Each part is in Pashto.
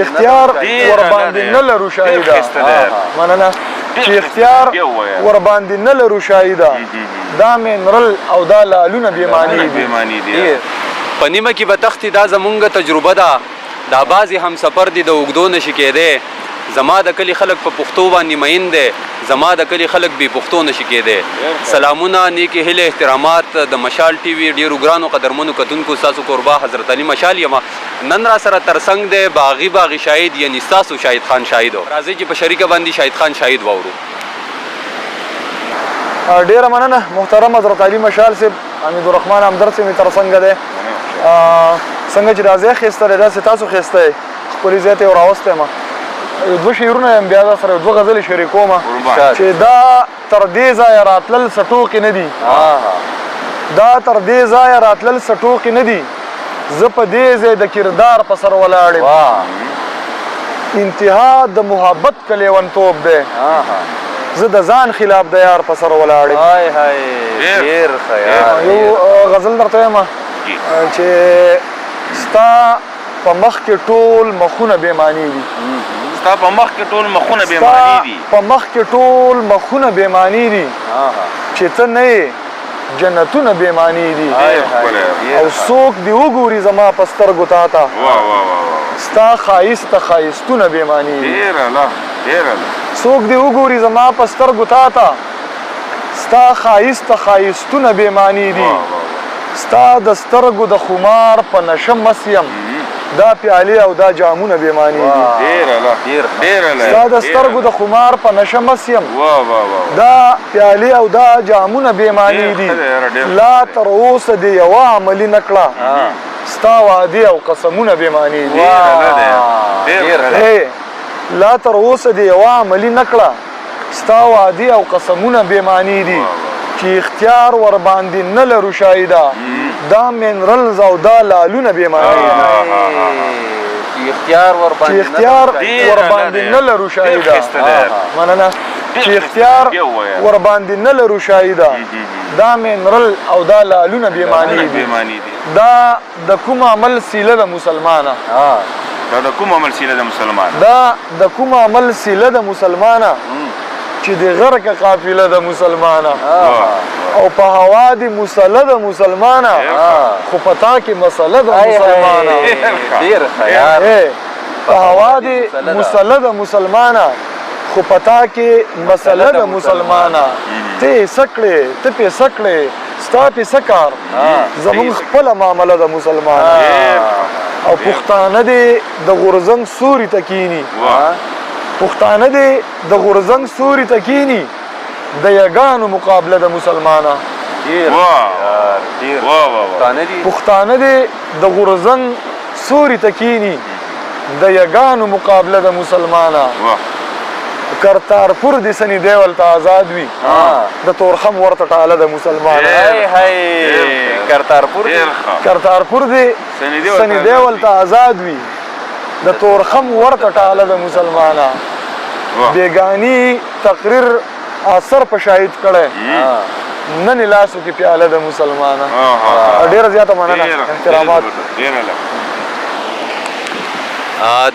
اختیار ورباندې نه لرو شاهده مننه چې اختیار ورباندې نه لرو شاهده دا منرل او دا لالونه بېماني دي په نیمه کې به تختې دا زمونږ تجربه ده دا بعضې همسفر دي د اوږدو نشي کېدی زما د کلي خلک په پښتو باندې مین دی زما د کلي خلک بې پښتو نشي کېدی سلامونه نیکې هیلې احترامات د مشال ټي وي ډېرو ګرانو قدرمنو کتونکو ستاسو کوربه حضرت علي مشال یم نن را سره ترڅنګ دی باغي شاهد یعنی ستاسو شاهد خان شاهد راځئ چې په شریکه باندې شاهد خان شاهد واورو ډېره مننه محترم حضرت علي مشال صاحب حمیدالرحمن همدرد صاحب مې ترڅنګه دی څنګه چې دا ځای ښایسته دی داسې تاسو ښایسته یې ښکلي ځای ته یې وراوستی یم دوه شعرونه یم بیا دا سره دوه غزلې شریکوم چې دا تر دې ځایه راتلل څه ټوکې نه دي دا تر دې ځایه راتلل څه ټوکې نه دي زه په دې ځای د کردار په سر ولاړ یم انتها د محبت که لیونتوب دی زه د ځان خلاف د یار په سر ولاړ یم یو غزل درته وایم چې ستا په مخ کې ټول مخونه بېماني دي ستا په مخ کې ټول مخونه بېماني دي په مخ کې ټول مخونه بېماني دي چې ته نه یې جنتونه بېماني دي او څوک دې وګوري زما په سترګو تا ته ستا ښایسته ښایستونه بېماني دي څوک دې وګوري زما په سترګو تا ته ستا ښایسته ښایستونه بېماني دي ستا د سترګو د خمار په نشه مس یم دا پیالې او دا جامونه بېماني دي ستا د سترګو د خمار په نشه مس یم دا پیالې او دا جامونه بېماني دي لا تر اوسه دې یوه عملي نه کړه ستا وعدې او قسمونه بېماني دي لا تر اوسه دې یوه عملي نه کړه ستا وعدې او قسمونه بېماني دي چې اختیار ورباندې نه لرو شاهده دا منرلز او دا لالونه بېماني دي چې اختیار ورباندې نه لرو شاهده مننه چې اختیار ورباندې نه لرو شاهده دا منرل او دا لالونه بېماني دي دا د کوم عمل سیله د مسلمانه دا د کوم عمل سیله د مسلمانه دا د کوم عمل سیله د مسلمانه چې د غرقه قافله د مسلمانه او په هوا د مسله د مسلمانه خو په تا کې مسله د مسلمانه په هوا د مسله د مسلمانه خو په تا کې مسله د مسلمانه ته یې څه کړې ته پې څه کړې ستا پې څه کار زمونږ خپله معامله د مسلمانه او پښتانه دې د غورځنګ سوري ته کیني پښتانه دې د غورځنګ سوري ته کیني د یګانو مقابله د مسلمانه پښتانه دې د غورځنګ سوري ته کیني د یګانو مقابله د مسلمانه کرتارپور دې سني دیول ته آزاد وي د تورخم ورته ټاله د مسلمانه کرتارپور دې سني دیول ته آزاد وي د تورخم ورته ټاله د مسلمانه بیګاني تقریر اثر په شاهد کړی نن لاسو کې پیاله د مسلمانه ډېره زیاته مننه احترامات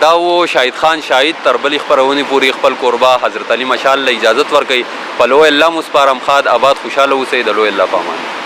دا و شاهد خان شاهد تر بلې خپرونې پورې خپل کوربه حضرت علي مشال له اجازت ورکوي په لوی الله مو سپارم ښاد آباد خوشحاله اوسئ د لوی الله په امان